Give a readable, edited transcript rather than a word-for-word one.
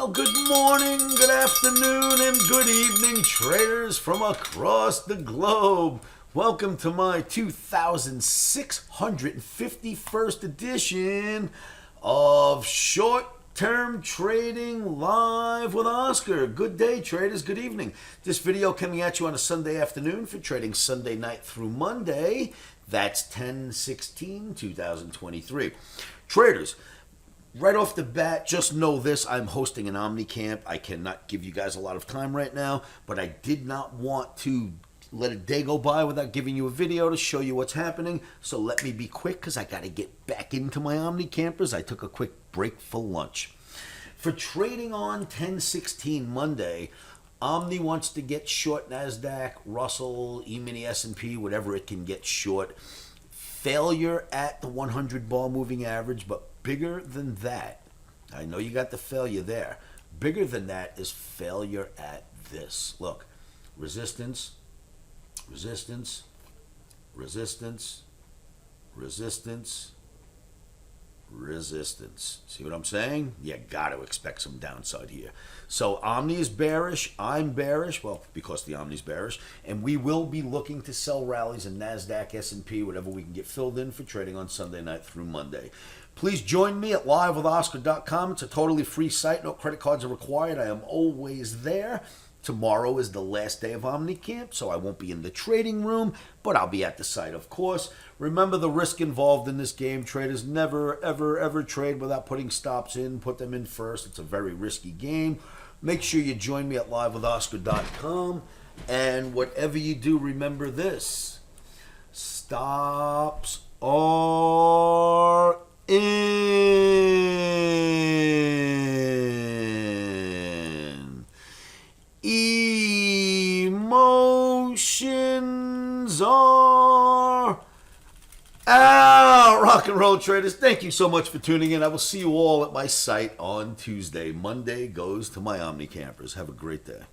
Well, good morning, good afternoon, and good evening, traders from across the globe. Welcome to my 2651st edition of Short-Term Trading Live with Oscar. Good day, traders. Good evening. This video coming at you on a Sunday afternoon for trading Sunday night through Monday. That's 10/16/2023. Traders, right off the bat, just know this. I'm hosting an OMNI camp. I cannot give you guys a lot of time right now, but I did not want to let a day go by without giving you a video to show you what's happening. So let me be quick because I got to get back into my OMNI campers. I took a quick break for lunch. For trading on 10/16 Monday, OMNI wants to get short NASDAQ, Russell, E-mini S&P, whatever it can get short. Failure at the 100 bar moving average, but bigger than that, I know you got the failure there. Bigger than that is failure at this. Look, resistance, resistance, resistance, resistance, resistance. See what I'm saying? You got to expect some downside here. So OMNI is bearish. I'm bearish. Well, because the OMNI's bearish. And we will be looking to sell rallies in NASDAQ, S&P, whatever we can get filled in for trading on Sunday night through Monday. Please join me at livewithoscar.com. It's a totally free site. No credit cards are required. I am always there. Tomorrow is the last day of OMNI camp, so I won't be in the trading room, but I'll be at the site, of course. Remember the risk involved in this game. Traders never, ever, ever trade without putting stops in. Put them in first. It's a very risky game. Make sure you join me at livewithoscar.com. And whatever you do, remember this. Stops are in. Emotions are out. Rock and roll, traders. Thank you so much for tuning in. I will see you all at my site on Tuesday. Monday goes to my OMNI campers. Have a great day.